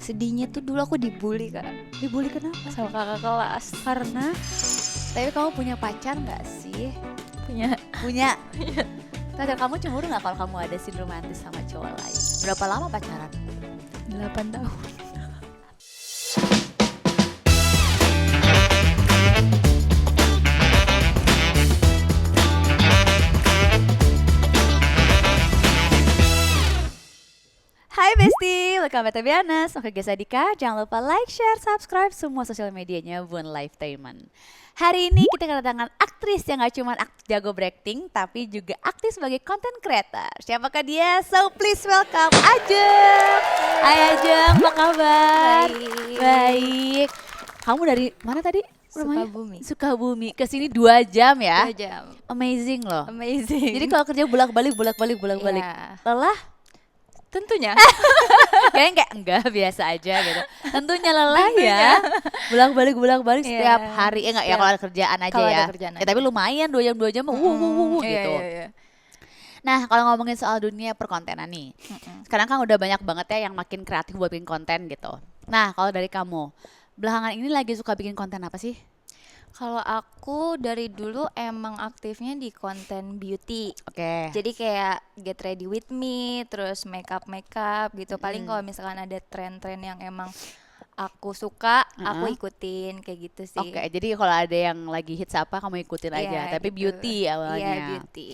Sedihnya tuh dulu aku dibully Kak, Dibully kenapa? sama kakak kelas. Karena tapi kamu punya pacar nggak sih? Punya. Punya. Pacar kamu cemburu nggak kalau kamu ada scene romantis sama cowok lain? Berapa lama pacaran? 8 tahun. Hai Besti, welcome back to Bianas. Oke guys Adika, jangan lupa like, share, subscribe semua sosial medianya Bun Lifetime. Hari ini kita kedatangan aktris yang gak cuma jago berakting, tapi juga aktif sebagai content creator. Siapakah dia? So please welcome Ajeng. Hai Ajeng, apa kabar? Baik. Baik. Kamu dari mana tadi? Rumahnya? Sukabumi. Sukabumi. Kesini 2 jam ya? 2 jam. Amazing loh. Amazing. Jadi kalau kerja bolak-balik. Iya. Lelah? Tentunya. Kayaknya kayak enggak, biasa aja gitu. Tentunya lelah ya. Bolak-balik Iya. setiap hari. Enggak ya, kalau ada kerjaan aja Kalau ya. ada kerjaan Tapi lumayan 2 jam mah Iya, gitu. iya. Nah, kalau ngomongin soal dunia perkontenan nih. Sekarang kan udah banyak banget ya yang makin kreatif buat bikin konten gitu. Nah, kalau dari kamu, belakangan ini lagi suka bikin konten apa sih? Kalau aku dari dulu emang aktifnya di konten beauty. Oke. Jadi kayak get ready with me, terus makeup gitu. Paling kalau misalkan ada tren-tren yang emang aku suka, aku ikutin kayak gitu sih. Oke, jadi kalau ada yang lagi hits apa kamu ikutin Iya, aja. Tapi gitu. beauty awalnya. Iya, beauty.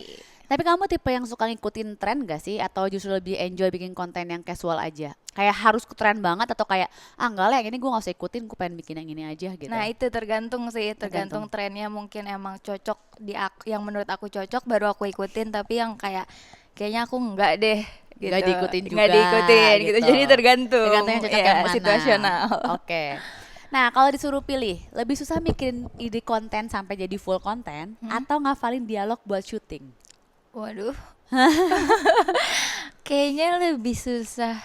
Tapi kamu tipe yang suka ngikutin tren gak sih? Atau justru lebih enjoy bikin konten yang casual aja? Kayak harus ke tren banget atau kayak enggak lah yang ini gue gak usah ikutin, gue pengen bikin yang ini aja gitu. Nah, itu tergantung sih, Tergantung. tergantung trennya. Mungkin emang cocok yang menurut aku cocok baru aku ikutin, tapi yang kayaknya aku enggak deh gitu. Nggak diikutin Nggak juga, diikutin gitu. gitu. Jadi tergantung. Tergantung yang cocok Iya, yang mana. situasional. Oke. Nah, kalau disuruh pilih, lebih susah mikirin ide konten sampai jadi full konten atau ngafalin dialog buat syuting? Waduh. Kayaknya lebih susah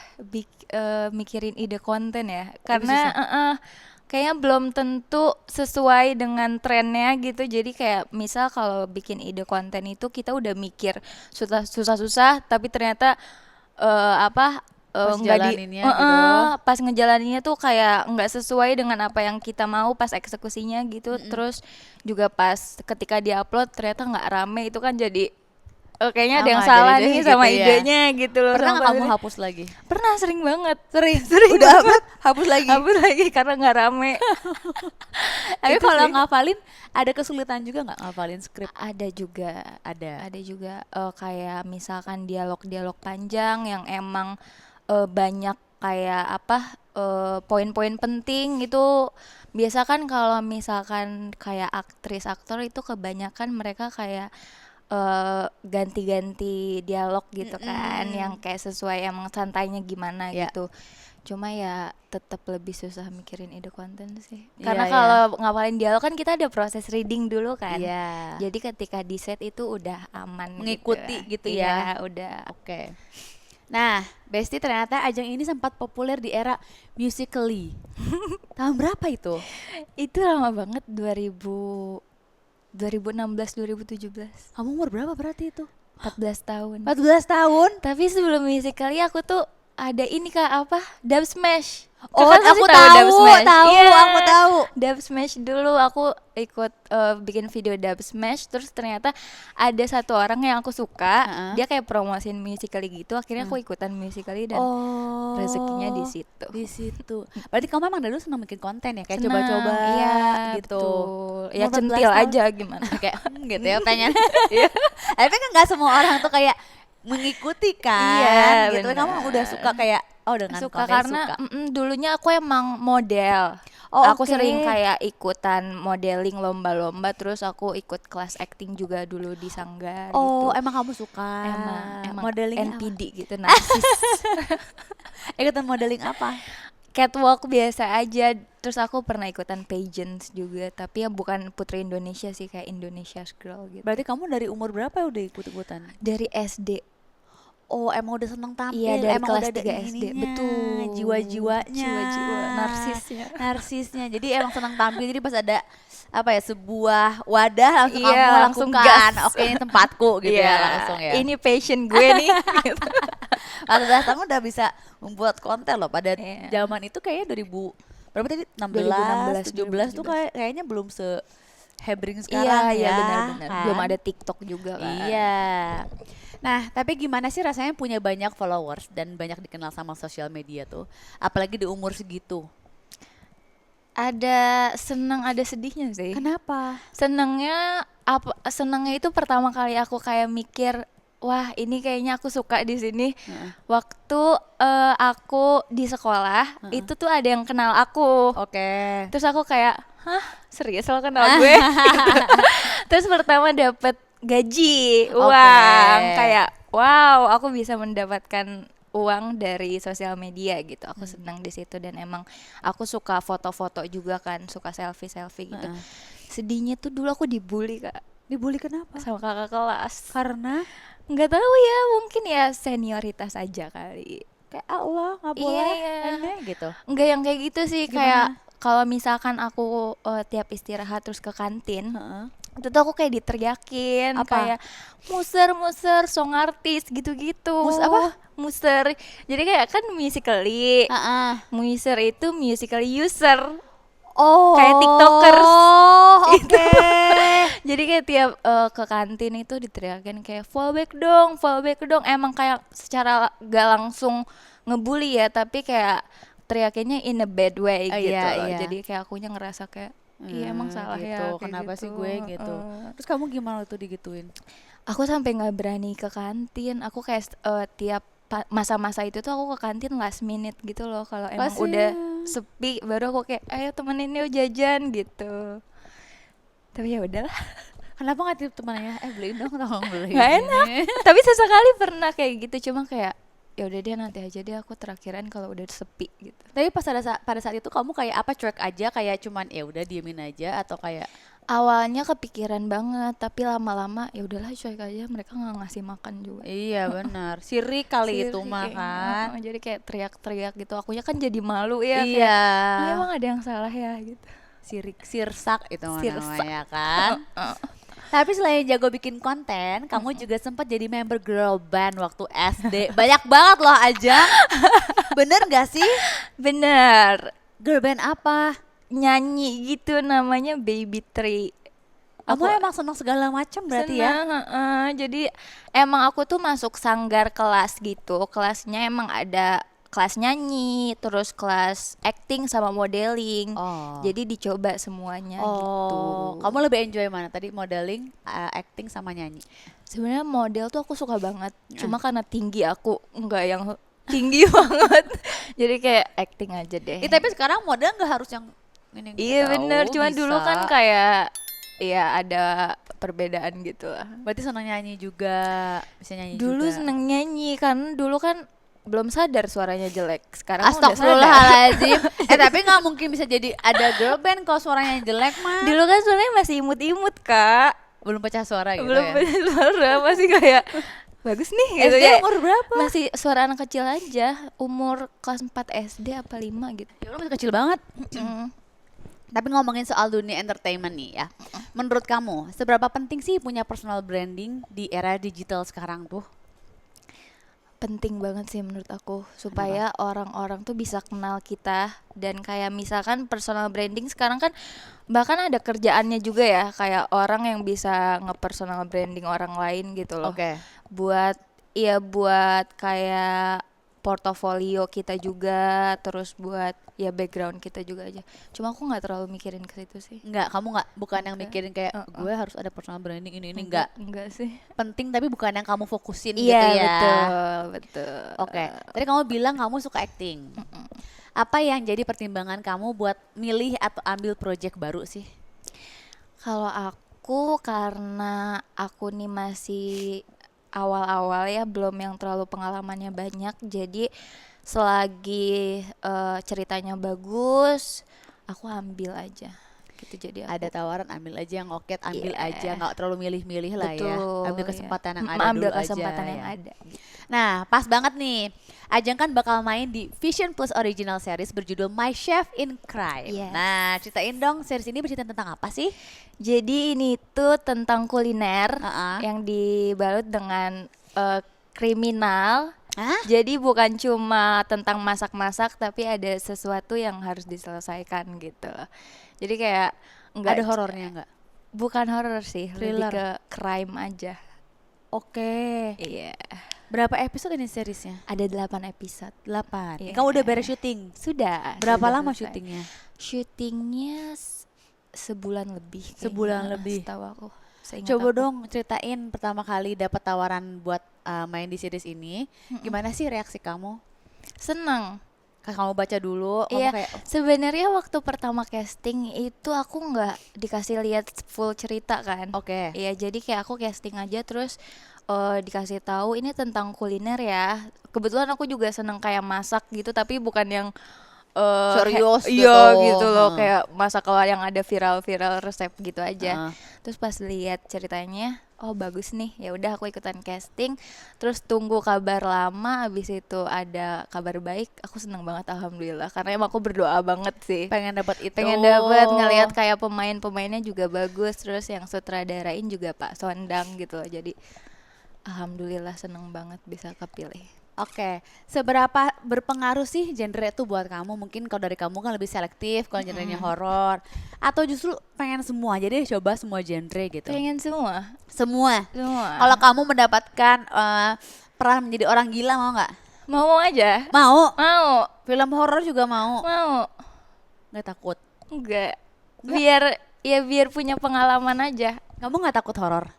mikirin ide konten ya. Karena kayaknya belum tentu sesuai dengan trennya gitu. Jadi kayak misal kalau bikin ide konten itu kita udah mikir susah-susah tapi ternyata Pas nggak jalaninnya gitu. pas ngejalaninnya tuh kayak nggak sesuai dengan apa yang kita mau pas eksekusinya gitu. Terus juga pas ketika diupload ternyata nggak rame, itu kan jadi kayaknya ada yang Sama, salah jadi nih gitu sama ya. idenya gitu loh. Pernah sama nggak kamu kontennya. hapus lagi? Pernah, sering banget. Sering Udah banget, hapus lagi. Hapus lagi karena nggak rame. Tapi Itu kalau sih. ngafalin ada kesulitan juga nggak ngafalin skrip? Ada juga Ada. kayak misalkan dialog panjang yang emang banyak kayak poin-poin penting itu. Biasa kan kalau misalkan kayak aktor itu kebanyakan mereka kayak ganti-ganti dialog gitu kan, yang kayak sesuai emang santainya gimana Ya. gitu. Cuma ya tetap lebih susah mikirin ide konten sih. Iya, Karena iya. kalau ngapalin dialog kan kita ada proses reading dulu kan. Iya. Jadi ketika di set itu udah aman Mengikuti gitu Iya, ya. udah. Oke. Nah, Besti, ternyata Ajeng ini sempat populer di era Musical.ly. Tahun berapa itu? Itu lama banget, 2016 2017. Kamu umur berapa berarti itu? 14 tahun. 14 tahun? Tapi sebelum Musical.ly aku tuh ada ini Kak, Dub Smash. Oh, Kakak pasti aku tahu Dub tahu, Smash. Iya. aku tahu. Dub Smash dulu aku ikut bikin video Dub Smash, terus ternyata ada satu orang yang aku suka, dia kayak promosiin Musical.ly gitu, akhirnya aku ikutan Musical.ly dan rezekinya di situ. Di situ. Berarti kamu emang dari dulu senang bikin konten ya, kayak Senang, coba-coba iya, gitu. betul. Ya Umur 14 centil tahun. aja gimana. Kayak gitu ya pengen. Tapi kan nggak semua orang tuh kayak mengikuti kan. Iya, gitu. Kamu benar. udah suka kayak dengan Suka konten karena suka. dulunya aku emang model. Oh, Aku oke. sering kayak ikutan modeling lomba-lomba, terus aku ikut kelas acting juga dulu di Sanggar Oh, gitu. emang kamu suka Emang modeling NPD gitu, narsis. Ikutan modeling apa? Catwalk biasa aja. Terus aku pernah ikutan pageants juga, tapi ya bukan Putri Indonesia sih, kayak Indonesia's Girl gitu. Berarti kamu dari umur berapa udah ikut-ikutan? Dari SD. Oh, emang udah seneng tampil, Iya, dari emang kelas udah ada 3 SD. ininya, Betul. jiwa-jiwanya, Jiwa-jiwa narsisnya. narsisnya. Jadi emang seneng tampil. Jadi pas ada apa ya, sebuah wadah langsung Iya, kamu langsung lakukan. gas. Oke, ini tempatku gitu Iya, ya langsung ya. ini passion gue nih. Gitu. 14 tahun udah bisa membuat konten loh. Pada Iya. zaman itu kayaknya 2000 berapa tadi? 16, 17 tuh 2016. kayaknya belum se hebring Iya, sekarang iya ya. benar-benar. Kan? Belum ada TikTok juga kan. Iya. Nah, tapi gimana sih rasanya punya banyak followers dan banyak dikenal sama sosial media tuh? Apalagi di umur segitu. Ada senang ada sedihnya sih. Kenapa? Senangnya itu pertama kali aku kayak mikir, wah ini kayaknya aku suka di sini. Waktu aku di sekolah itu tuh ada yang kenal aku. Oke. Terus aku kayak, hah serius lo kenal gue? Gitu. Terus pertama dapet gaji uang, Oke. kayak wow aku bisa mendapatkan uang dari sosial media gitu. Aku senang di situ dan emang aku suka foto-foto juga kan, suka selfie gitu. Sedihnya tuh dulu aku dibully Kak Dibully kenapa? sama kakak kelas. Karena Nggak tahu ya, mungkin ya senioritas aja kali. kayak Allah nggak Iya, boleh iya. ini gitu. Enggak yang kayak gitu sih, Gimana? kayak kalau misalkan aku tiap istirahat terus ke kantin, Heeh. itu tuh aku kayak diteriakin Apa? kayak muser song artis gitu-gitu. Apa? Muser. Jadi kayak kan musically. Heeh. Muser itu musically user. Oh. Kayak TikTokers. Oh, Gitu. oke. Jadi kayak tiap ke kantin itu diteriakin kayak fallback dong. Emang kayak secara gak langsung ngebully ya, tapi kayak teriakinnya in a bad way Oh, gitu iya, loh. iya. Jadi kayak akunya ngerasa kayak iya emang salah gitu. ya kayak Kenapa gitu. sih gue gitu? Terus kamu gimana waktu digituin? Aku sampai nggak berani ke kantin. Aku kayak tiap masa-masa itu tuh aku ke kantin last minute gitu loh. Kalau emang Kasian. udah sepi baru aku kayak ayo temenin yuk jajan gitu. Tapi ya udahlah. Kenapa nggak tipe temannya? Beliin dong, tolong beliin. Nggak enak. Tapi sesekali pernah kayak gitu, cuma kayak ya udah deh nanti aja deh aku terakhiran kalau udah sepi gitu. Tapi pas pada saat itu kamu kayak apa, cuek aja, kayak cuman ya udah diemin aja, atau kayak Awalnya kepikiran banget, tapi lama-lama ya udahlah cuek aja, mereka nggak ngasih makan juga. iya benar, sirik kali itu Sirik, mah kan. jadi kayak teriak-teriak gitu, akunya kan jadi malu ya. Iya. Kayak, "Ah, emang ada yang salah ya gitu. Sirik, sirsak itu mah Sirsak. namanya kan. Tapi selain jago bikin konten, kamu juga sempat jadi member girl band waktu SD. Banyak banget loh aja. Bener gak sih? Bener, Girl band apa? nyanyi gitu namanya Baby Tree. Kamu emang senang segala macam berarti ya? Senang, jadi emang aku tuh masuk sanggar kelas gitu. Kelasnya emang ada kelas nyanyi, terus kelas acting sama modeling. Oh. Jadi dicoba semuanya gitu. Kamu lebih enjoy mana tadi, modeling, acting sama nyanyi? Sebenarnya model tuh aku suka banget. Cuma karena tinggi aku nggak yang tinggi banget. Jadi kayak acting aja deh. Tapi sekarang model nggak harus yang ini. Iya tahu, bener, cuma bisa. dulu kan kayak ya ada perbedaan gitu lah. Berarti senang nyanyi juga, bisa nyanyi Dulu juga. seneng nyanyi karena dulu kan belum sadar suaranya jelek. Sekarang udah sadar. Astagfirullahaladzim. Tapi nggak mungkin bisa jadi ada girl band kalau suaranya jelek mah. Dulu kan suaranya masih imut-imut Kak. Belum pecah suara gitu Belum ya. punya suara, masih kayak bagus nih gitu SD ya. umur berapa? Masih suara anak kecil aja, umur kelas 4 SD apa 5 gitu. Ya lu masih kecil banget. Mm. Tapi ngomongin soal dunia entertainment nih ya. Menurut kamu, seberapa penting sih punya personal branding di era digital sekarang tuh? Penting banget sih menurut aku supaya orang-orang tuh bisa kenal kita. Dan kayak misalkan personal branding sekarang kan bahkan ada kerjaannya juga ya, kayak orang yang bisa nge-personal branding orang lain gitu loh. Oke. Buat kayak portofolio kita juga, terus buat ya background kita juga aja. Cuma aku nggak terlalu mikirin ke situ sih. Enggak, kamu nggak, bukan yang Enggak. mikirin kayak gue harus ada personal branding ini enggak. Enggak sih. Penting tapi bukan yang kamu fokusin Iya gitu ya. betul. Oke. Tadi kamu bilang kamu suka acting. Apa yang jadi pertimbangan kamu buat milih atau ambil project baru sih? Kalau aku karena aku nih masih awal-awal ya, belum yang terlalu pengalamannya banyak, jadi selagi ceritanya bagus, aku ambil aja. gitu. Jadi Ada aku tawaran ambil aja yang oke, ambil iya, aja, nggak terlalu milih-milih lah ya. betul Ambil ya. kesempatan yang ada Ambil dulu aja kesempatan yang ya. ada. Gitu. Nah, pas banget nih. Ajeng kan bakal main di Vision Plus Original Series berjudul My Chef in Crime. Yes. Nah, ceritain dong series ini bercerita tentang apa sih? Jadi ini tuh tentang kuliner Heeh. yang dibalut dengan kriminal. Hah? Jadi bukan cuma tentang masak-masak tapi ada sesuatu yang harus diselesaikan gitu. Jadi kayak Ada horornya nggak? bukan horor sih, Thriller. lebih ke crime aja. Oke. Iya. Berapa episode ini seriesnya? Ada 8 episode. 8. Iya. Kamu udah beres syuting? Sudah. Berapa sudah lama selesai. syutingnya? Syutingnya sebulan lebih. Sebulan kayaknya, lebih. Setahu aku. Seingat Coba aku. dong ceritain pertama kali dapat tawaran buat main di series ini. Gimana sih reaksi kamu? Seneng. Kamu baca dulu, kamu Iya, kayak sebenarnya waktu pertama casting itu aku nggak dikasih lihat full cerita kan. oke. Iya, jadi kayak aku casting aja terus dikasih tahu ini tentang kuliner ya. Kebetulan aku juga seneng kayak masak gitu, tapi bukan yang Serius iya gitu. gitu loh, Heeh. kayak masak kalau yang ada viral-viral resep gitu aja. Heeh. Terus pas lihat ceritanya, oh bagus nih, ya udah aku ikutan casting. Terus tunggu kabar lama, abis itu ada kabar baik, aku seneng banget alhamdulillah. Karena emang aku berdoa banget sih. Pengen dapat itu. Pengen dapat ngelihat kayak pemain-pemainnya juga bagus, terus yang sutradarain juga Pak Sondang gitu loh. Jadi alhamdulillah seneng banget bisa kepilih. Oke, seberapa berpengaruh sih genre itu buat kamu? Mungkin kalau dari kamu kan lebih selektif, kalau genrenya horor, atau justru pengen semua, jadi coba semua genre gitu. Pengen semua, Semua. semua. Kalau kamu mendapatkan peran menjadi orang gila mau nggak? Mau aja, Mau. mau, Film horor juga mau. mau. Nggak takut. Enggak. Biar punya pengalaman aja. Kamu nggak takut horor?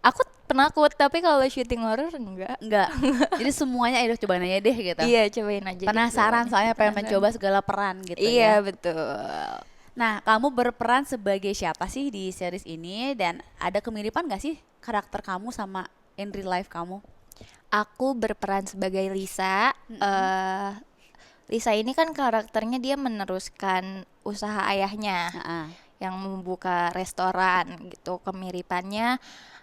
Aku penakut, tapi kalau syuting horor enggak. Enggak. Jadi semuanya ayo cobain aja deh gitu. Iya, cobain aja. deh Penasaran semuanya. soalnya pengen Penasaran. mencoba segala peran gitu Iya, ya. betul. Nah, kamu berperan sebagai siapa sih di series ini dan ada kemiripan gak sih karakter kamu sama in real life kamu? Aku berperan sebagai Lisa. Lisa ini kan karakternya dia meneruskan usaha ayahnya Heeh. yang membuka restoran gitu. Kemiripannya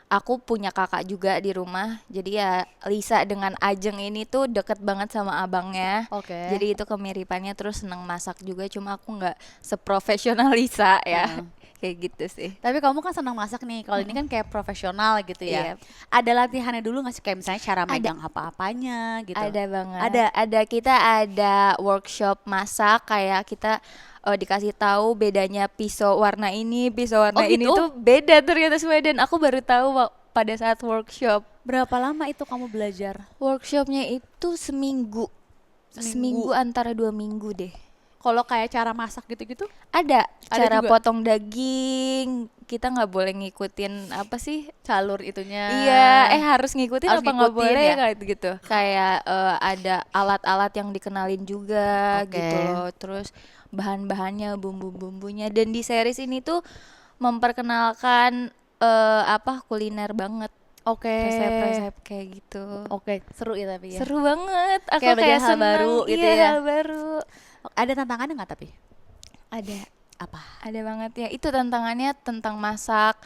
aku punya kakak juga di rumah. Jadi ya Lisa dengan Ajeng ini tuh deket banget sama abangnya. Oke. Jadi itu kemiripannya, terus seneng masak juga. Cuma aku nggak seprofesional Lisa ya. Heeh. Kayak gitu sih. Tapi kamu kan senang masak nih. Kalau ini kan kayak profesional gitu ya. Iya. Ada latihannya dulu gak sih kayak misalnya cara megang apa-apanya gitu? Ada banget. Ada. Kita ada workshop masak, kayak kita dikasih tahu bedanya pisau warna ini, pisau warna Oh, ini gitu? tuh beda ternyata semua, dan aku baru tahu pada saat workshop. Berapa lama itu kamu belajar? Workshopnya itu seminggu. Seminggu antara 2 minggu deh. Kalau kayak cara masak gitu-gitu? Ada Ada cara juga? potong daging, kita nggak boleh ngikutin apa sih? Calur itunya. Iya, harus ngikutin Harus apa nggak ngikutin boleh ya? kayak gitu. Kayak ada alat-alat yang dikenalin juga Oke. gitu loh. Terus bahan-bahannya, bumbu-bumbunya, dan di series ini tuh memperkenalkan kuliner banget, Oke. resep-resep kayak gitu. Oke, seru ya tapi ya. Seru banget. Aku Kayak belajar kayak hal seneng. baru gitu Iya, ya. hal baru. Ada tantangannya nggak tapi? Ada. Apa? Ada banget ya. Itu tantangannya tentang masak.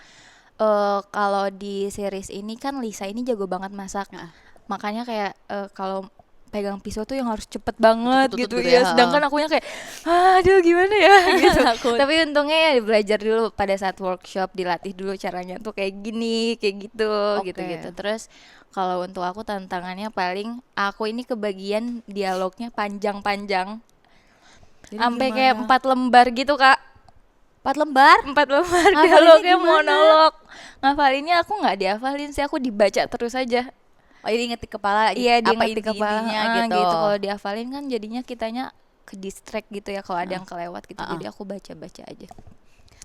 Kalau di series ini kan Lisa ini jago banget masak. Heeh. Makanya kayak kalau pegang pisau tuh yang harus cepet banget Cepet-cepet gitu gitu ya. ya, Sedangkan akunya kayak, aduh gimana ya gitu. Takut. Tapi untungnya ya belajar dulu pada saat workshop, dilatih dulu caranya tuh kayak gini, kayak gitu, Oke. gitu-gitu. Terus kalau untuk aku tantangannya paling aku ini kebagian dialognya panjang-panjang. Jadi Sampai gimana? kayak 4 lembar gitu, Kak. 4 lembar? 4 lembar Ngafalinnya dialognya gimana? monolog. Ngafalinnya aku nggak dihafalin sih, aku dibaca terus aja. Oh, jadi inget di kepala Iya, apa diinget di kepala inti-intinya gitu. gitu. Kalau dihafalin kan jadinya kitanya ke distract gitu ya kalau ada yang kelewat gitu. Heeh. Jadi aku baca-baca aja.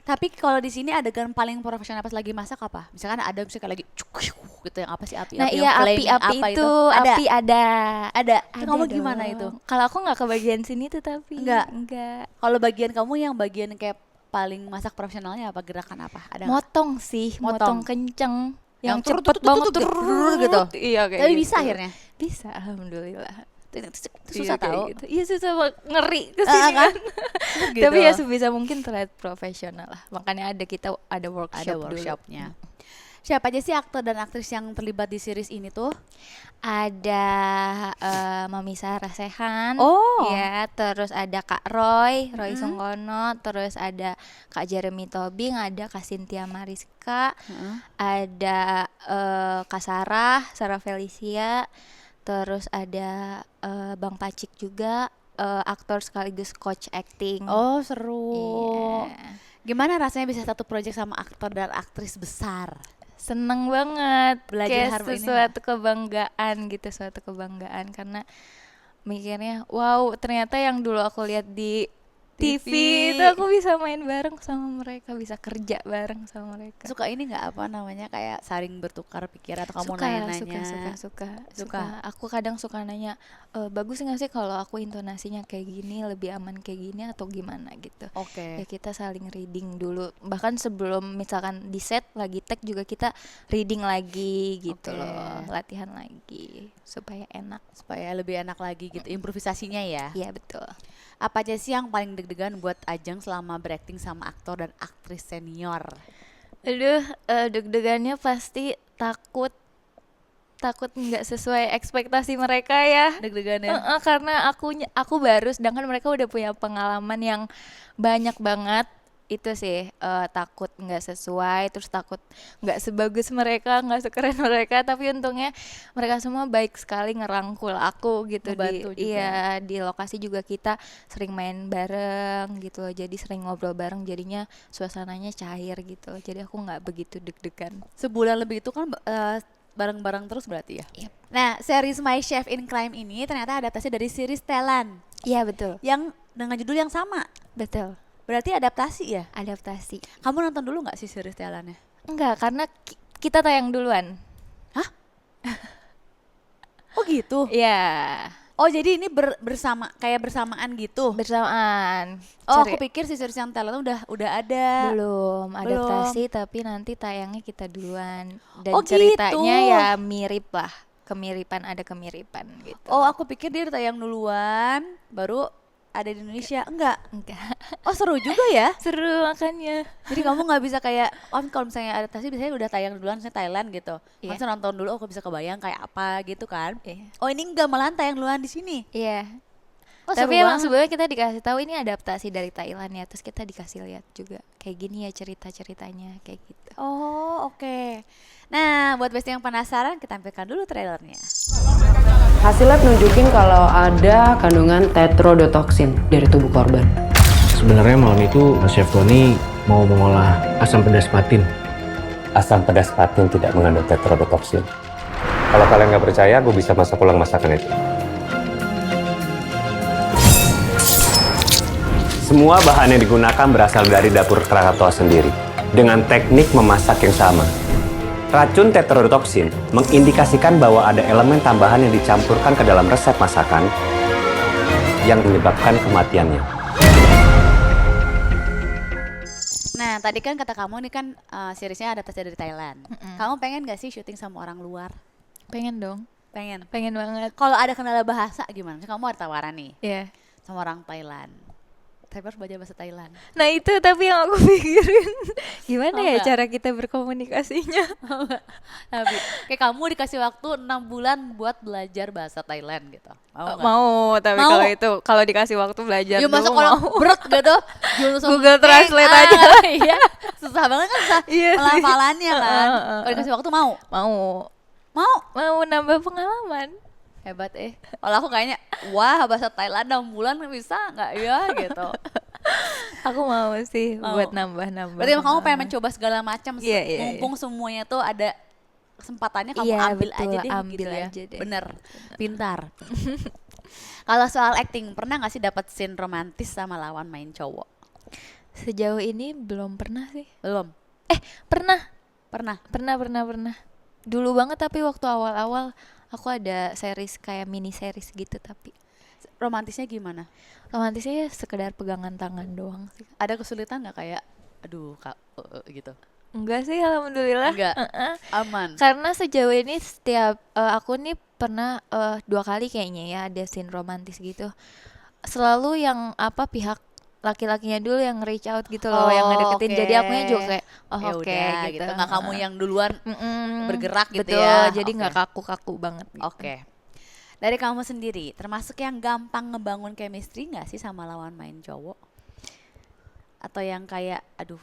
Tapi kalau di sini adegan paling profesional pas lagi masak apa? Misalkan ada misalnya kayak lagi gitu yang apa sih api-api Nah, yang iya, flaming api-api apa itu, Ada. api ada. Ada. Ada Kamu gimana dong. itu? Kalau aku nggak kebagian sini tuh tapi Enggak. enggak. Kalau bagian kamu yang bagian kayak paling masak profesionalnya apa, gerakan apa? Ada nggak? Motong sih, Motong. motong kenceng. Yang Yang cepet banget gitu. Iya kayak Tapi gitu. bisa akhirnya. Bisa, alhamdulillah. Itu susah kayak tahu. gitu. Iya susah banget, ngeri Kan? kesini. Gitu. Tapi ya sebisa mungkin terlihat profesional lah. Makanya kita ada Ada workshop dulu. workshopnya. Siapa aja sih aktor dan aktris yang terlibat di series ini tuh? Ada Mami Sarah Sechan, Oh. ya, terus ada Kak Roy Mm-mm. Sungkono, terus ada Kak Jeremy Tobing, ada Kak Cynthia Mariska, ada Kak Sarah Felicia, terus ada Bang Pacik juga, aktor sekaligus coach acting. Oh, seru. Iya. Gimana rasanya bisa satu project sama aktor dan aktris besar? Seneng banget, Belajar kayak harus ini sesuatu kebanggaan gitu, suatu kebanggaan karena mikirnya wow ternyata yang dulu aku lihat di TV itu aku bisa main bareng sama mereka, bisa kerja bareng sama mereka. Suka ini nggak apa namanya kayak saling bertukar pikiran atau kamu Suka, nanya-nanya? suka. Aku kadang suka nanya, bagus nggak sih kalau aku intonasinya kayak gini, lebih aman kayak gini atau gimana gitu. Oke. Ya kita saling reading dulu. Bahkan sebelum misalkan di set lagi tag juga kita reading lagi gitu Oke. loh, latihan lagi supaya enak. Supaya lebih enak lagi gitu improvisasinya ya. Iya betul. Apa aja sih yang paling deg-degan buat Ajeng selama berakting sama aktor dan aktris senior? Aduh, deg-degannya pasti takut nggak sesuai ekspektasi mereka ya. Deg-degannya. Karena aku baru, sedangkan mereka udah punya pengalaman yang banyak banget. Itu sih takut nggak sesuai, terus takut nggak sebagus mereka, nggak sekeren mereka. Tapi untungnya mereka semua baik sekali ngerangkul aku gitu. Ngebantu juga. Iya, di lokasi juga kita sering main bareng gitu, jadi sering ngobrol bareng, jadinya suasananya cair gitu. Jadi aku nggak begitu deg-degan. Sebulan lebih itu kan bareng-bareng terus berarti ya. Yep. Nah, series My Chef in Crime ini ternyata adaptasi dari series Thailand Iya betul, yang dengan judul yang sama. betul. Berarti adaptasi ya? Adaptasi. Kamu nonton dulu nggak sih series Thailandnya? Enggak, karena kita tayang duluan. Oh gitu. Iya, Oh jadi ini bersamaan gitu. bersamaan. Oh aku pikir si series yang Thailand udah ada. Belum adaptasi, tapi nanti tayangnya kita duluan. Dan Oh, ceritanya gitu. ya mirip lah, ada kemiripan gitu. Oh aku pikir dia udah tayang duluan baru ada di Indonesia. Enggak. Enggak. Oh seru juga ya. Seru makanya. Jadi kamu nggak bisa kayak kalau misalnya adaptasi biasanya udah tayang duluan misalnya Thailand gitu. Iya. Langsung nonton dulu aku bisa kebayang kayak apa gitu kan. Iya. Oh ini enggak malahan tayang duluan di sini. Iya. Oh Tapi seru emang banget. sebelumnya kita dikasih tahu ini adaptasi dari Thailand ya, terus kita dikasih lihat juga kayak gini ya cerita-ceritanya kayak gitu. Oh oke. Nah buat besti yang penasaran kita tampilkan dulu trailernya. Hasil lab nunjukin kalau ada kandungan tetrodotoxin dari tubuh korban. Sebenarnya malam itu Chef Tony mau mengolah asam pedas patin. Asam pedas patin tidak mengandung tetrodotoxin. Kalau kalian nggak percaya, gue bisa masak ulang masakan itu. Semua bahan yang digunakan berasal dari dapur Krakatoa sendiri, dengan teknik memasak yang sama. Racun tetrodotoxin mengindikasikan bahwa ada elemen tambahan yang dicampurkan ke dalam resep masakan yang menyebabkan kematiannya. Nah tadi kan kata kamu ini kan seriesnya adaptasi dari Thailand. Kamu pengen gak sih syuting sama orang luar? Pengen dong, Pengen. pengen banget. Kalau ada kendala bahasa gimana? Kamu ada tawaran nih Iya. sama orang Thailand. Tapi harus belajar bahasa Thailand. Nah itu tapi yang aku pikirin gimana Oh, ya enggak? cara kita berkomunikasinya. Tapi kayak kamu dikasih waktu 6 bulan buat belajar bahasa Thailand gitu. Mau nggak? Mau, tapi Mau. kalau itu kalau dikasih waktu belajar Ya masa dulu kalau mau. berat gitu langsung Google Translate aja. Iya susah banget kan susah Iya sih. pelafalannya kan. Kalau dikasih waktu mau Mau nambah pengalaman. hebat kalau aku kayaknya wah bahasa Thailand 6 bulan bisa nggak ya gitu. Aku mau sih Mau. buat nambah-nambah. Berarti emang kamu pengen pengalaman. mencoba segala macam Iya, iya, mumpung semuanya tuh ada kesempatannya kamu Iya, ambil betul, aja deh ambil gitu ya. aja deh. Bener pintar. Kalau soal acting pernah nggak sih dapat scene romantis sama lawan main cowok? Sejauh ini belum pernah sih. Belum. Pernah. Pernah. Dulu banget tapi waktu awal-awal aku ada series kayak mini series gitu, tapi Romantisnya gimana? romantisnya ya sekedar pegangan tangan doang sih. Ada kesulitan nggak kayak aduh kak gitu? Enggak sih, alhamdulillah. Enggak. Aman. Karena sejauh ini setiap aku nih pernah 2 kali kayaknya ya ada scene romantis gitu. Selalu yang apa pihak laki-lakinya dulu yang reach out gitu loh, yang ngedeketin. oke. Jadi akunya juga kayak oh Ya oke udah gitu. Nggak kamu yang duluan Mm-mm, bergerak gitu betul, ya. jadi Oke. nggak kaku-kaku banget gitu. Oke. Dari kamu sendiri, termasuk yang gampang ngebangun chemistry nggak sih sama lawan main cowok? Atau yang kayak, aduh,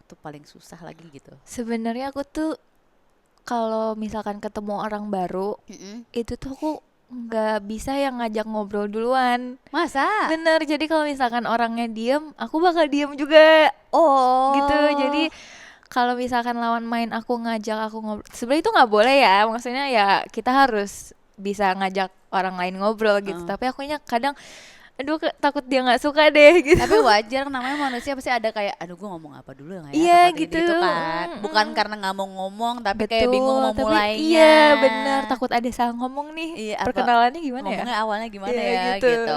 itu paling susah lagi gitu? Sebenarnya aku tuh kalau misalkan ketemu orang baru itu tuh aku nggak bisa yang ngajak ngobrol duluan. Masa? Bener, jadi kalau misalkan orangnya diem, aku bakal diem juga Oh. gitu. Jadi kalau misalkan lawan main aku ngajak aku ngobrol, sebenarnya itu nggak boleh ya. Maksudnya ya kita harus bisa ngajak orang lain ngobrol gitu. Tapi akunya kadang, aduh takut dia nggak suka deh gitu. Tapi wajar, namanya manusia pasti ada kayak, aduh gue ngomong apa dulu ya, Iya, takut gitu. gitu kan. Bukan karena nggak mau ngomong, tapi kayak Betul, bingung mau tapi mulainya. iya bener, takut ada salah ngomong nih. Iya, apa- Perkenalannya gimana ya? Ngomongnya awalnya gimana Iya, ya gitu. gitu.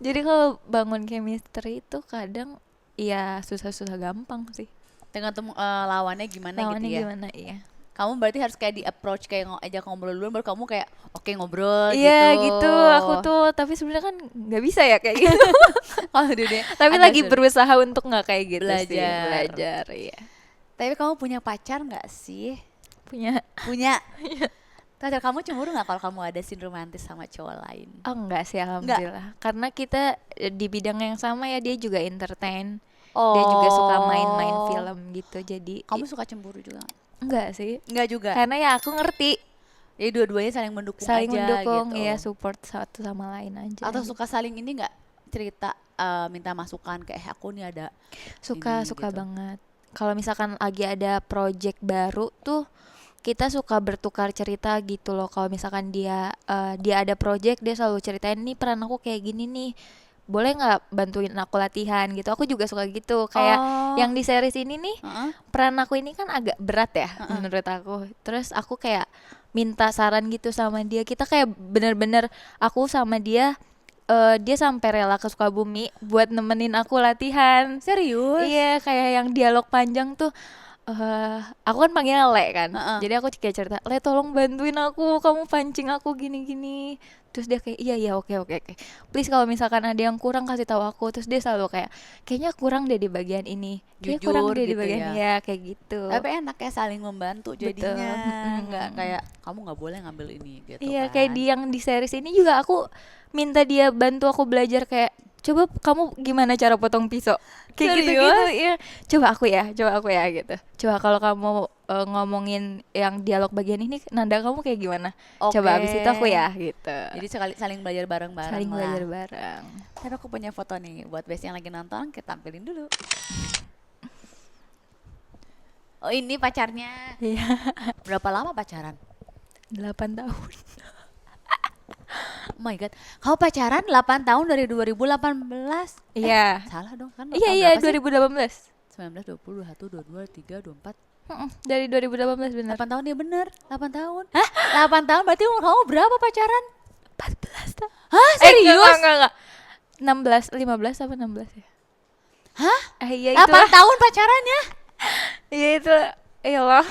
Jadi kalau bangun chemistry itu kadang ya susah-susah gampang sih. Tergantung lawannya gimana Lawannya gitu ya. gimana, iya. Kamu berarti harus kayak di approach kayak ajak ngobrol dulu, baru kamu kayak oke ngobrol Iya gitu. gitu, aku tuh tapi sebenarnya kan nggak bisa ya kayak gitu. Oh, dia Tapi ada lagi sur- berusaha untuk nggak kayak gitu sih, Belajar. belajar ya. Tapi kamu punya pacar nggak sih? Punya Punya. Pacar kamu cemburu nggak kalau kamu ada scene romantis sama cowok lain? oh enggak sih alhamdulillah. Karena kita di bidang yang sama ya, dia juga entertain. Dia juga suka main-main film gitu. Jadi Kamu suka cemburu juga nggak? enggak sih. Nggak juga. Karena ya aku ngerti Jadi dua-duanya saling mendukung saling aja mendukung gitu. ya, support satu sama lain aja. Atau suka saling ini nggak, cerita minta masukan kayak aku nih ada suka ini suka gitu. banget. Kalau misalkan lagi ada project baru tuh kita suka bertukar cerita gitu loh. Kalau misalkan dia ada project, dia selalu ceritain nih peran aku kayak gini nih, boleh nggak bantuin aku latihan gitu. Aku juga suka gitu, kayak yang di series ini nih Heeh. peran aku ini kan agak berat ya menurut aku. Terus aku kayak minta saran gitu sama dia. Kita kayak bener-bener aku sama dia dia sampai rela ke Sukabumi buat nemenin aku latihan. Serius? Iya, kayak yang dialog panjang tuh. Aku kan panggilnya Le kan. Jadi aku kayak cerita, Le tolong bantuin aku, kamu pancing aku gini-gini. Terus dia kayak iya oke. Please kalau misalkan ada yang kurang kasih tahu aku. Terus dia selalu kayak kayaknya kurang deh di bagian ini. Kayaknya kurang Jujur deh di gitu bagian ya. ya kayak gitu. Tapi enak ya saling membantu jadinya. Betul. Nggak kayak kamu nggak boleh ngambil ini gitu Iya, kan. kayak di yang di series ini juga aku minta dia bantu aku belajar kayak coba kamu gimana cara potong pisau kayak gitu-gitu ya. Coba aku ya gitu. Coba kalau kamu ngomongin yang dialog bagian ini nada kamu kayak gimana? Coba abis itu aku ya gitu. Jadi saling belajar bareng-bareng Saling lah. belajar bareng. Tapi aku punya foto nih buat best yang lagi nonton, kita tampilin dulu. Oh, ini pacarnya. Iya. Berapa lama pacaran? 8 tahun. Oh my god, kamu pacaran 8 tahun dari 2018? Iya. Salah dong kan? Iya tahun berapa sih? 2018. 19, 20, 21, 22, 23, 24. Dari 2018 benar. 8 tahun ya bener, 8 tahun. Hah? 8 tahun berarti umur kamu berapa pacaran? 14 tahun. Hah? Serius? Enggak. 16, 15 apa 16 ya? Hah? Iya 8 itu. tahun pacarannya? Iya itu. Iyalah.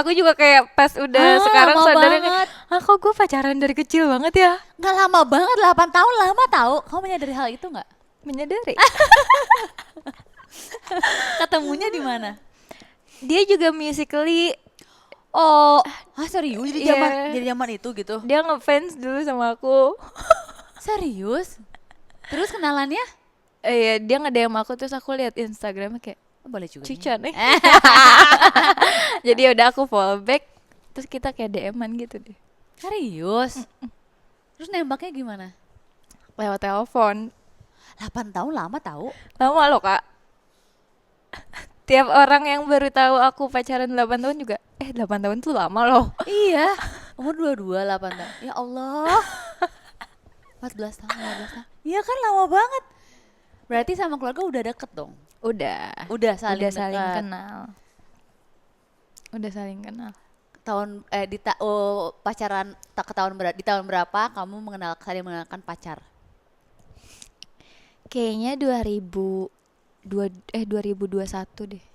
Aku juga kayak pas udah sekarang lama sadar banget. kayak, kok gue pacaran dari kecil banget ya? Nggak lama banget, 8 tahun lama tahu. Kamu menyadari hal itu nggak? Menyadari. Ketemunya di mana? Dia juga musically, Oh, serius? Jadi Iya. jadi zaman itu gitu? dia ngefans dulu sama aku. Serius? Terus kenalannya? Iya, dia nge-DM aku terus aku lihat Instagramnya kayak Oh, boleh juga. Cica nih. Jadi udah aku follow back, terus kita kayak DM-an gitu deh. Serius? Terus nembaknya gimana? Lewat telepon. 8 tahun lama tahu. Lama loh kak. Tiap orang yang baru tahu aku pacaran 8 tahun juga 8 tahun tuh lama loh. Iya. Umur 22, 8 tahun. Ya Allah. 14 tahun, 15 tahun. Iya kan lama banget. Berarti sama keluarga udah deket dong. Udah Saling saling dekat. kenal. Udah saling kenal. Tahun pacaran tak di tahun berapa kamu saling mengenalkan pacar? Kayaknya 2021 deh.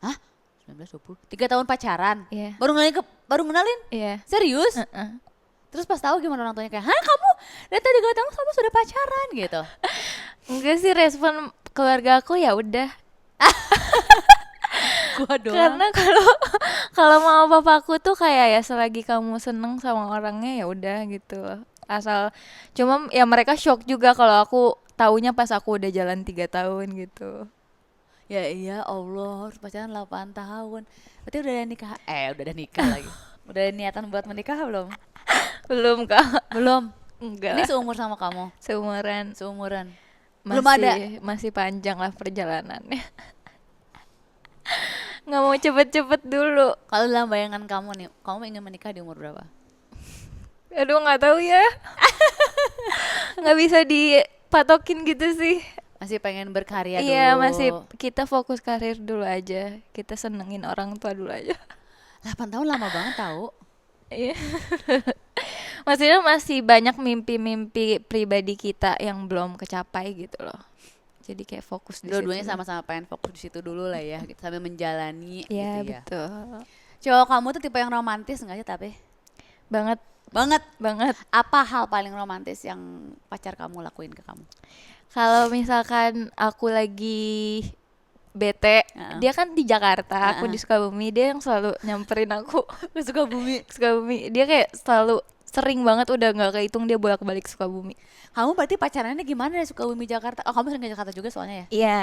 Hah? 19, 20. 3 tahun pacaran. Iya. Baru kenalin? Iya. Serius? Heeh. Terus pas tahu gimana orang tuanya kayak, "Hah, kamu dari tadi 3 tahun kamu sudah pacaran?" gitu. Enggak sih, respon keluarga aku ya udah. Gua doang. Karena kalau kalau mama papaku tuh kayak ya selagi kamu seneng sama orangnya ya udah gitu. Asal cuma ya mereka shock juga kalau aku taunya pas aku udah jalan 3 tahun gitu. Ya iya Allah, harus pacaran 8 tahun. Berarti udah ada nikah? Udah ada nikah lagi. Udah ada niatan buat menikah belum? Belum Kak. Belum. Enggak Ini lah. seumur sama kamu? Seumuran. Seumuran. Masih, Belum ada? masih panjang lah perjalanannya. Nggak mau cepet-cepet dulu. Kalau dalam bayangan kamu nih, kamu ingin menikah di umur berapa? Aduh nggak tahu ya. Nggak bisa dipatokin gitu sih. Masih pengen berkarya dulu? Iya masih kita fokus karir dulu aja. Kita senengin orang tua dulu aja. 8 tahun lama banget tahu. Iya. Maksudnya masih banyak mimpi-mimpi pribadi kita yang belum kecapai gitu loh. Jadi kayak fokus di Dua-duanya situ. sama-sama pengen fokus di situ dulu lah ya, gitu, sambil menjalani Iya gitu ya. betul. Cowok kamu tuh tipe yang romantis nggak sih tapi? Banget Banget. banget. Apa hal paling romantis yang pacar kamu lakuin ke kamu? Kalau misalkan aku lagi bete, dia kan di Jakarta, aku di Sukabumi, dia yang selalu nyamperin aku Ke Sukabumi. ke Sukabumi. Dia kayak selalu sering banget udah nggak kehitung dia bolak-balik Sukabumi. Kamu berarti pacarannya gimana dari Sukabumi Jakarta? Oh, kamu sering ke Jakarta juga soalnya ya? Iya,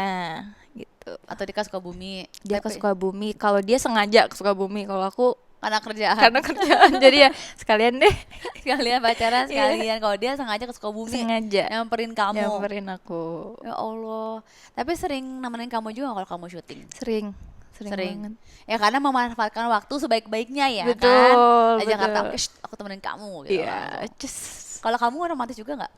gitu. Atau dia ke Sukabumi? Dia ke Tapi- Sukabumi. Kalau dia sengaja ke Sukabumi, kalau aku Karena kerjaan. karena kerjaan. Jadi ya sekalian deh Sekalian pacaran, sekalian. Kalau dia sengaja ke Sukabumi. sengaja Nyamperin kamu. nyamperin aku. Ya Allah. Tapi sering nemenin kamu juga kalau kamu syuting? Sering banget. Ya karena memanfaatkan waktu sebaik-baiknya ya Betul, kan? Di betul. Jakarta, aku temenin kamu gitu. Iya, cus. Kalau kamu romantis juga nggak?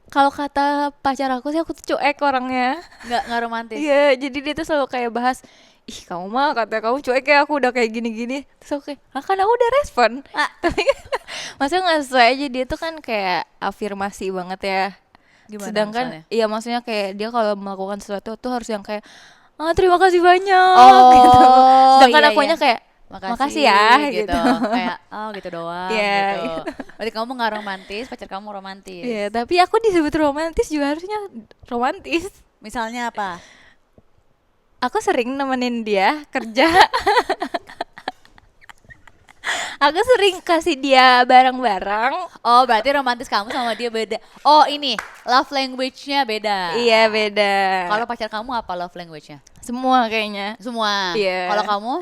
Kalau kata pacar aku sih aku tuh cuek orangnya. Nggak romantis. Iya, jadi dia tuh selalu kayak bahas, ih kamu mah kata kamu cuek ya aku udah kayak gini-gini. Terus aku kayak, kan aku udah respon. Tapi maksudnya nggak sesuai aja, dia tuh kan kayak afirmasi banget ya. Gimana Sedangkan misalnya? iya maksudnya kayak dia kalau melakukan sesuatu tuh harus yang kayak terima kasih banyak Oh, gitu. Sedangkan iya, akunya iya. kayak makasih ya gitu. Kayak gitu doang Iya, gitu. Berarti kamu nggak romantis, pacar kamu romantis. Iya, tapi aku disebut romantis juga harusnya romantis. Misalnya apa? Aku sering nemenin dia kerja. Aku sering kasih dia barang-barang. Oh, berarti romantis kamu sama dia beda. Oh, ini love language-nya beda. Iya, beda. Kalau pacar kamu apa love language-nya? Semua kayaknya. Semua. Iya. Kalau kamu?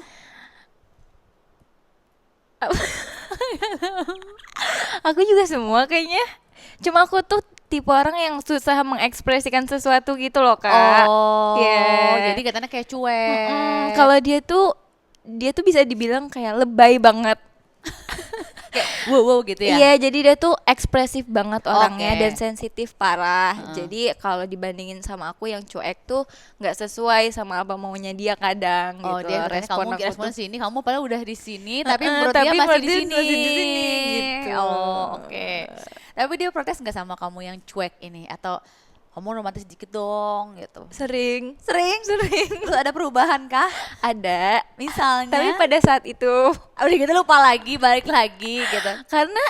Aku juga semua kayaknya. Cuma aku tuh tipe orang yang susah mengekspresikan sesuatu gitu loh, Kak. Oh, Iya. jadi katanya kayak cuek. Kalau dia tuh bisa dibilang kayak lebay banget. wow gitu ya. Iya, jadi dia tuh ekspresif banget orangnya Oke. dan sensitif parah. Jadi kalau dibandingin sama aku yang cuek tuh nggak sesuai sama apa maunya dia kadang Oh, gitu. dia Respon kamu aku respon tuh sini, kamu padahal udah di sini, tapi menurut tapi dia masih menurut di dia sini. masih di sini, gitu. Oh, oke. Tapi dia protes nggak sama kamu yang cuek ini atau kamu romantis dikit dong gitu? sering. Sering. Terus ada perubahan kah? Ada. Misalnya? Tapi pada saat itu udah gitu lupa lagi, balik lagi gitu. karena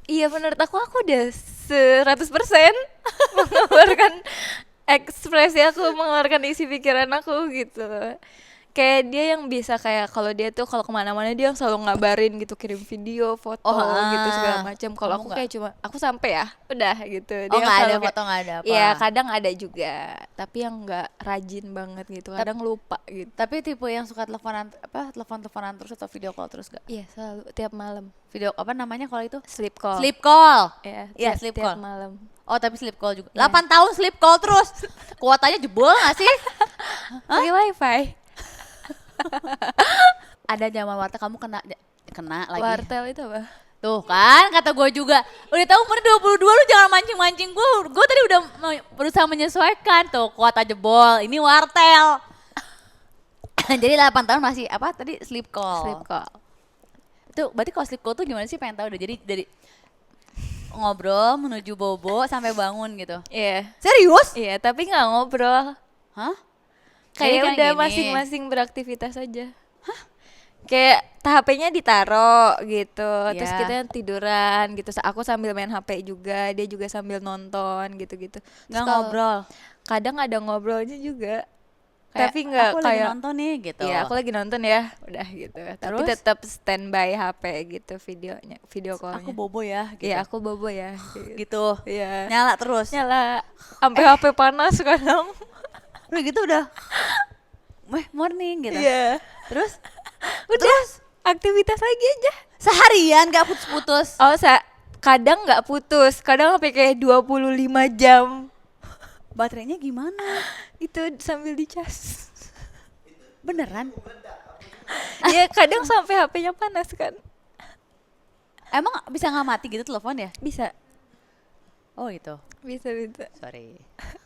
iya menurut aku udah 100% mengeluarkan ekspresi aku, mengeluarkan isi pikiran aku gitu. Kayak dia yang bisa kayak kalau dia tuh kalau kemana-mana dia selalu ngabarin gitu, kirim video, foto gitu segala macam. Kalau Kamu aku nggak? kayak cuma aku sampai ya udah gitu. Oh, nggak ada selalu kayak- foto, nggak ada apa? Iya kadang ada juga, tapi yang nggak rajin banget gitu. Kadang lupa gitu. Tapi tipe yang suka telepon-teleponan terus atau video call terus gak? Iya selalu tiap malam. Video apa namanya kalau itu? Sleep call. Sleep call. Iya, Iya, tiap- sleep tiap call. malam. Oh, tapi sleep call juga. Iya. 8 tahun sleep call terus. Kuotanya jebol gak sih? Pakai wifi. Ada zaman warteg kamu kena lagi. Wartel itu apa? Tuh kan kata gue juga. Udah tahu umur 22 lu jangan mancing-mancing gue. Gue tadi udah berusaha menyesuaikan tuh kuota jebol. Ini wartel. Jadi 8 tahun masih apa tadi sleep call. Sleep call. Itu berarti kalau sleep call tuh gimana sih, pengen tahu deh. Jadi dari ngobrol menuju bobo sampai bangun gitu. Iya. Serius? Iya, tapi nggak ngobrol. Hah? Kayak kan udah gini. masing-masing beraktivitas aja. Kayak HP-nya ditaro gitu, terus Ya. kita tiduran gitu. Aku sambil main HP juga, dia juga sambil nonton gitu-gitu. Terus Nggak kalau- ngobrol. Kadang ada ngobrolnya juga, Kayak, tapi nggak aku lagi kayak nonton nih gitu. Iya, aku lagi nonton ya, udah gitu. Tapi Terus? tetap standby HP gitu videonya, video callnya. Aku bobo ya gitu. Iya, aku bobo ya. Gitu. Iya. Nyala terus. Nyala, sampai HP panas kadang. Udah gitu udah. Morning gitu. Iya. Terus Udah, aktivitas lagi aja. seharian gak putus-putus. Oh, kadang nggak putus, kadang sampai kayak 25 jam. Baterainya gimana? Itu sambil dicas. Beneran? Ya, kadang sampai HP-nya panas kan. Emang bisa nggak mati gitu telepon ya? Bisa, Oh gitu. bisa. Sorry.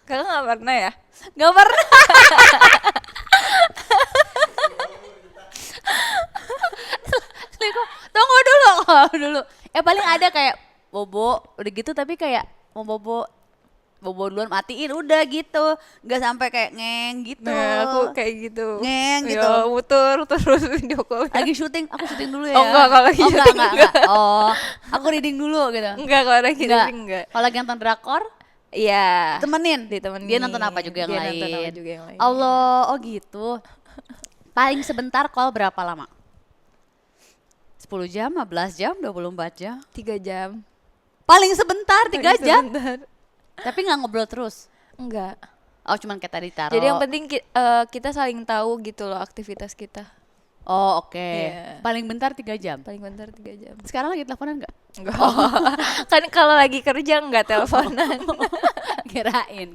Kakak nggak pernah ya? Gak pernah. Selingkuh. Tunggu dulu. Paling ada kayak bobo udah gitu tapi kayak mau bobo duluan matiin udah gitu. Nggak sampai kayak ngeng gitu. Nah, aku kayak gitu. Ngeng Ya, gitu. muter terus video call. Lagi syuting, aku syuting dulu ya. Oh, enggak, kalau lagi syuting enggak. Oh, aku reading dulu gitu. Enggak, kalau lagi enggak. Kalau lagi nonton drakor, Iya. temenin. Ditemenin. Dia nonton apa juga yang Dia lain. nonton apa juga yang lain. Allah, oh gitu. Paling sebentar call berapa lama? 10 jam, 15 jam, 24 jam. 3 jam. Paling sebentar 3 Paling jam. sebentar. Tapi nggak ngobrol terus. Enggak. Oh, cuman kayak tadi taruh. Jadi yang penting kita saling tahu gitu loh aktivitas kita. Oh, oke. Iya. Paling bentar 3 jam. Paling bentar 3 jam. Sekarang lagi teleponan nggak? Enggak. Kan kalau lagi kerja enggak teleponan. Kirain.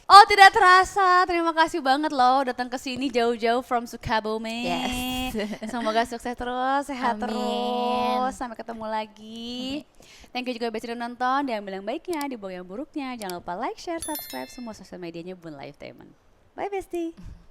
Oh, tidak terasa. Terima kasih banget loh datang ke sini jauh-jauh from Sukabumi. Yes. Semoga sukses terus, sehat Amin. terus. Sampai ketemu lagi. Thank you juga Besti udah nonton. Diambil yang baiknya, dibuang yang buruknya. Jangan lupa like, share, subscribe semua sosial medianya Bun Lifetime. Bye Besti.